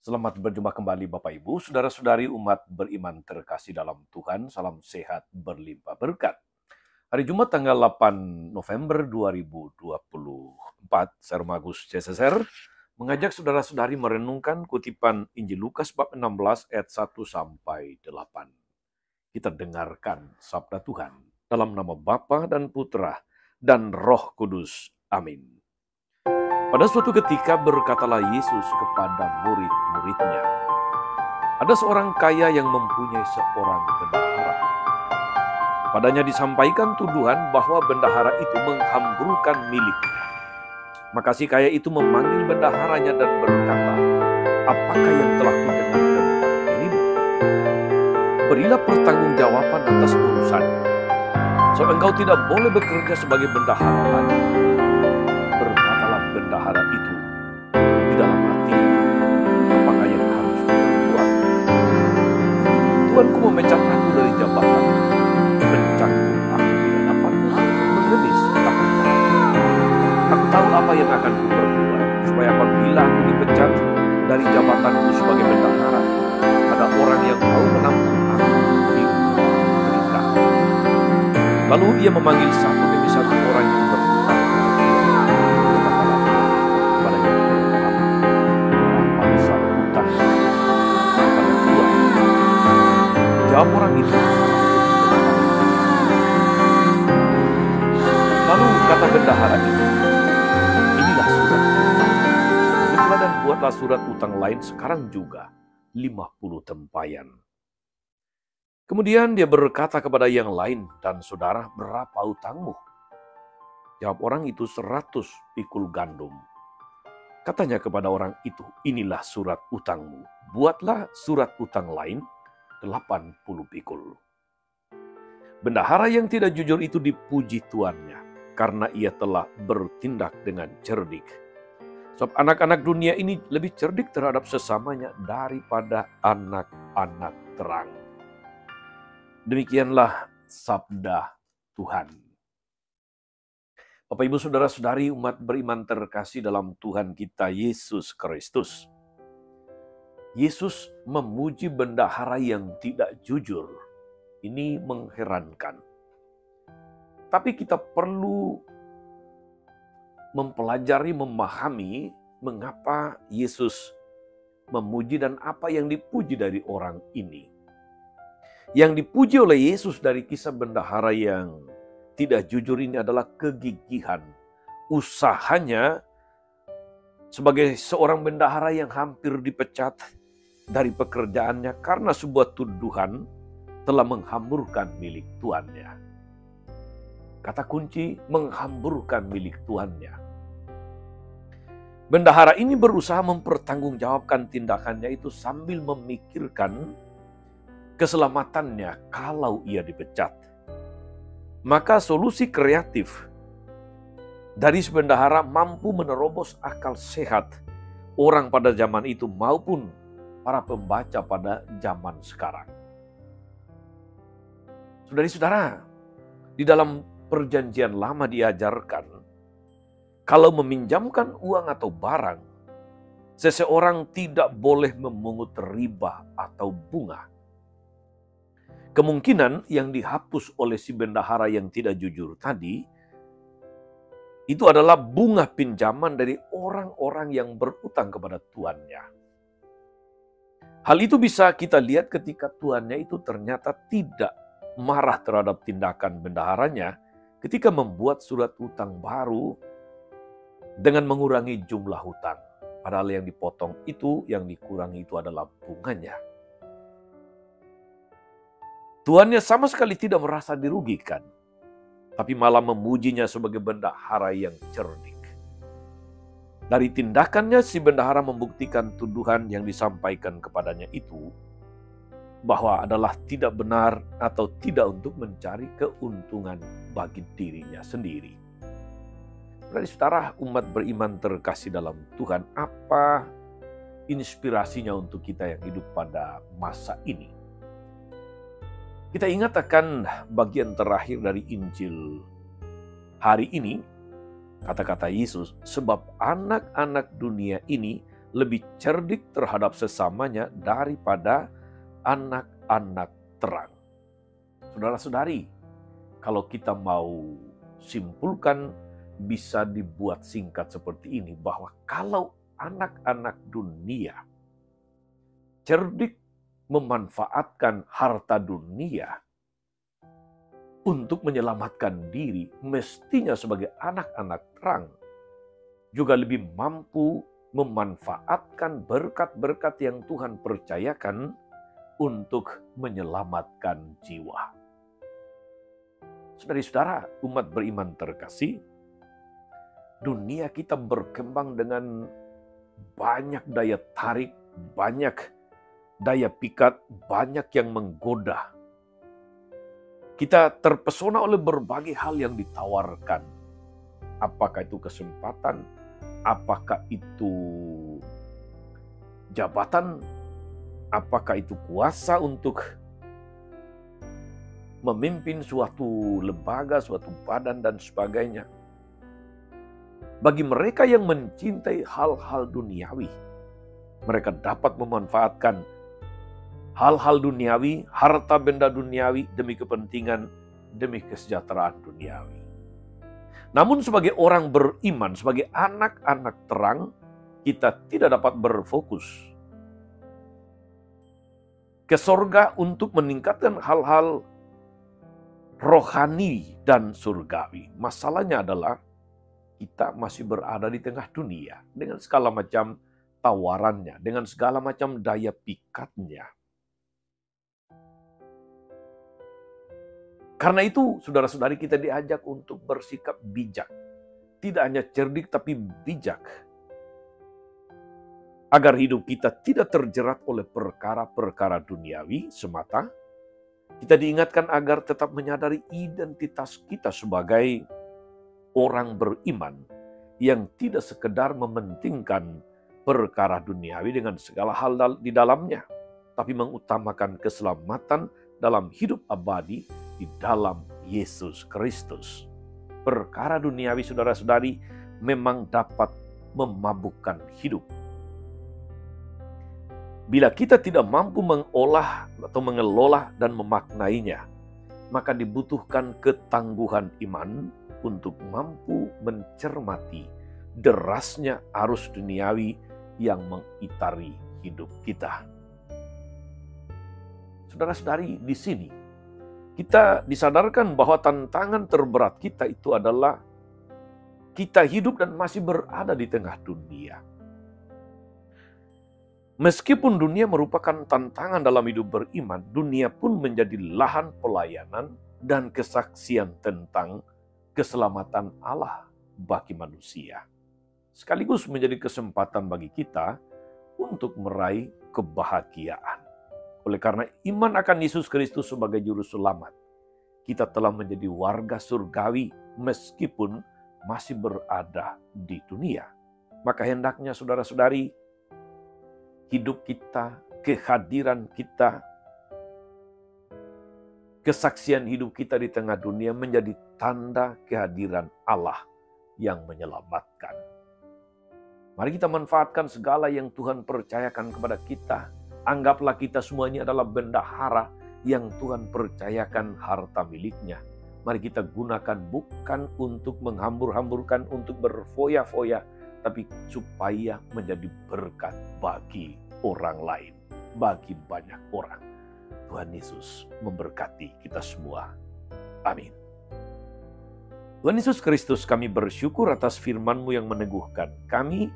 Selamat berjumpa kembali Bapak Ibu, saudara-saudari umat beriman terkasih dalam Tuhan. Salam sehat berlimpah berkat. Hari Jumat tanggal 8 November 2024, saya Romagus CSSR mengajak saudara-saudari merenungkan kutipan Injil Lukas bab 16 ayat 1 sampai 8. Kita dengarkan sabda Tuhan dalam nama Bapa dan Putra dan Roh Kudus. Amin. Pada suatu ketika berkatalah Yesus kepada murid-muridnya, ada seorang kaya yang mempunyai seorang bendahara. Padanya disampaikan tuduhan bahwa bendahara itu menghamburkan miliknya. Maka si kaya itu memanggil bendaharanya dan berkata, "Apakah yang telah kudengar tentang dirimu? Berilah pertanggungjawaban atas urusannya. Sebab engkau tidak boleh bekerja sebagai bendahara lagi." Berkatalah bendahara itu di dalam hati, "Apakah yang harus kuperbuat? Tuanku memecat aku dari jabatan, mencangkul aku tidak dapat mengemis tahun. Aku tahu apa yang akan kuperbuat, supaya apabila aku dipecat dari jabatanku sebagai bendahara, ada orang yang mau menampung aku di mereka." Lalu ia memanggil satu demi satu orang yang berhutang. Jawab orang itu, lalu kata bendahara itu, "Inilah surat utang. Pergilah dan buatlah surat utang lain sekarang juga, 50 tempayan." Kemudian dia berkata kepada yang lain, "Dan saudara, berapa utangmu?" Jawab orang itu, 100 pikul gandum. Katanya kepada orang itu, "Inilah surat utangmu. Buatlah surat utang lain, 80 pikul." Bendahara yang tidak jujur itu dipuji tuannya, karena ia telah bertindak dengan cerdik. Sebab anak-anak dunia ini lebih cerdik terhadap sesamanya daripada anak-anak terang. Demikianlah sabda Tuhan. Bapak, Ibu, saudara-saudari umat beriman terkasih dalam Tuhan kita Yesus Kristus. Yesus memuji bendahara yang tidak jujur. Ini mengherankan. Tapi kita perlu mempelajari, memahami mengapa Yesus memuji dan apa yang dipuji dari orang ini. Yang dipuji oleh Yesus dari kisah bendahara yang tidak jujur ini adalah kegigihan, usahanya sebagai seorang bendahara yang hampir dipecat dari pekerjaannya karena sebuah tuduhan telah menghamburkan milik tuannya. Kata kunci, menghamburkan milik tuannya. Bendahara ini berusaha mempertanggungjawabkan tindakannya itu sambil memikirkan keselamatannya kalau ia dipecat. Maka solusi kreatif dari si bendahara mampu menerobos akal sehat orang pada zaman itu maupun para pembaca pada zaman sekarang. Saudara-saudara, di dalam perjanjian lama diajarkan, kalau meminjamkan uang atau barang, seseorang tidak boleh memungut riba atau bunga. Kemungkinan yang dihapus oleh si bendahara yang tidak jujur tadi, itu adalah bunga pinjaman dari orang-orang yang berutang kepada tuannya. Hal itu bisa kita lihat ketika tuannya itu ternyata tidak marah terhadap tindakan bendaharanya ketika membuat surat utang baru dengan mengurangi jumlah hutang. Padahal yang dipotong itu, yang dikurangi itu adalah bunganya. Tuannya sama sekali tidak merasa dirugikan, tapi malah memujinya sebagai bendahara yang cerdik. Dari tindakannya, si bendahara membuktikan tuduhan yang disampaikan kepadanya itu bahwa adalah tidak benar atau tidak untuk mencari keuntungan bagi dirinya sendiri. Saudara, umat beriman terkasih dalam Tuhan, apa inspirasinya untuk kita yang hidup pada masa ini? Kita ingat akan bagian terakhir dari Injil hari ini, kata-kata Yesus, "Sebab anak-anak dunia ini lebih cerdik terhadap sesamanya daripada anak-anak terang. Saudara-saudari, kalau kita mau simpulkan, bisa dibuat singkat seperti ini, bahwa kalau anak-anak dunia cerdik memanfaatkan harta dunia untuk menyelamatkan diri, mestinya sebagai anak-anak terang juga lebih mampu memanfaatkan berkat-berkat yang Tuhan percayakan untuk menyelamatkan jiwa. Saudara-saudara, umat beriman terkasih, dunia kita berkembang dengan banyak daya tarik, banyak daya pikat, banyak yang menggoda. Kita terpesona oleh berbagai hal yang ditawarkan. Apakah itu kesempatan, apakah itu jabatan, apakah itu kuasa untuk memimpin suatu lembaga, suatu badan, dan sebagainya. Bagi mereka yang mencintai hal-hal duniawi, mereka dapat memanfaatkan hal-hal duniawi, harta benda duniawi demi kepentingan, demi kesejahteraan duniawi. Namun sebagai orang beriman, sebagai anak-anak terang, kita tidak dapat berfokus ke sorga untuk meningkatkan hal-hal rohani dan surgawi. Masalahnya adalah kita masih berada di tengah dunia dengan segala macam tawarannya, dengan segala macam daya pikatnya. Karena itu, saudara-saudari, kita diajak untuk bersikap bijak. Tidak hanya cerdik, tapi bijak. Agar hidup kita tidak terjerat oleh perkara-perkara duniawi semata. Kita diingatkan agar tetap menyadari identitas kita sebagai orang beriman yang tidak sekedar mementingkan perkara duniawi dengan segala hal di dalamnya, tapi mengutamakan keselamatan dalam hidup abadi di dalam Yesus Kristus. Perkara duniawi, saudara-saudari, memang dapat memabukkan hidup. Bila kita tidak mampu mengolah atau mengelola dan memaknainya, maka dibutuhkan ketangguhan iman untuk mampu mencermati derasnya arus duniawi yang mengitari hidup kita. Saudara-saudari, di sini kita disadarkan bahwa tantangan terberat kita itu adalah kita hidup dan masih berada di tengah dunia. Meskipun dunia merupakan tantangan dalam hidup beriman, dunia pun menjadi lahan pelayanan dan kesaksian tentang keselamatan Allah bagi manusia. Sekaligus menjadi kesempatan bagi kita untuk meraih kebahagiaan. Oleh karena iman akan Yesus Kristus sebagai juru selamat, kita telah menjadi warga surgawi meskipun masih berada di dunia. Maka hendaknya saudara-saudari, hidup kita, kehadiran kita, kesaksian hidup kita di tengah dunia menjadi tanda kehadiran Allah yang menyelamatkan. Mari kita manfaatkan segala yang Tuhan percayakan kepada kita. Anggaplah kita semuanya adalah bendahara yang Tuhan percayakan harta miliknya. Mari kita gunakan bukan untuk menghambur-hamburkan, untuk berfoya-foya, tapi supaya menjadi berkat bagi orang lain, bagi banyak orang. Tuhan Yesus memberkati kita semua. Amin. Tuhan Yesus Kristus, kami bersyukur atas firman-Mu yang meneguhkan kami,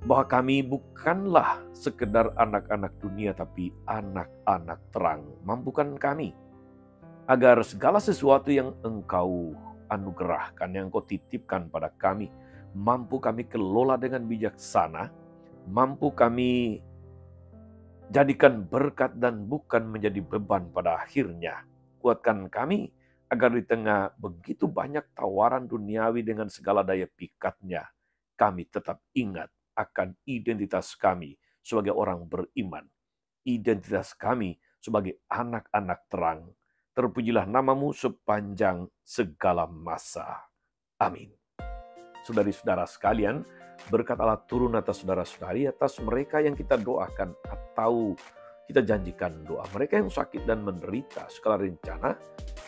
bahwa kami bukanlah sekedar anak-anak dunia, tapi anak-anak terang. Mampukan kami, agar segala sesuatu yang Engkau anugerahkan, yang Engkau titipkan pada kami, mampu kami kelola dengan bijaksana, mampu kami jadikan berkat dan bukan menjadi beban pada akhirnya. Kuatkan kami, agar di tengah begitu banyak tawaran duniawi dengan segala daya pikatnya, kami tetap ingat akan identitas kami sebagai orang beriman. Identitas kami sebagai anak-anak terang. Terpujilah nama-Mu sepanjang segala masa. Amin. saudari-saudara sekalian, berkat Allah turun atas saudara-saudari, atas mereka yang kita doakan atau kita janjikan doa. Mereka yang sakit dan menderita, segala rencana,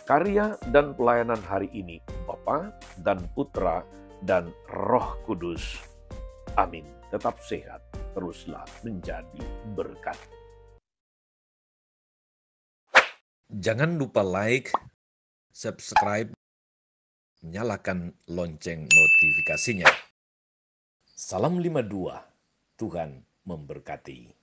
karya dan pelayanan hari ini, Bapa dan Putra dan Roh Kudus. Amin. Tetap sehat, teruslah menjadi berkat. Jangan lupa like, subscribe, nyalakan lonceng notifikasinya. Salam 52, Tuhan memberkati.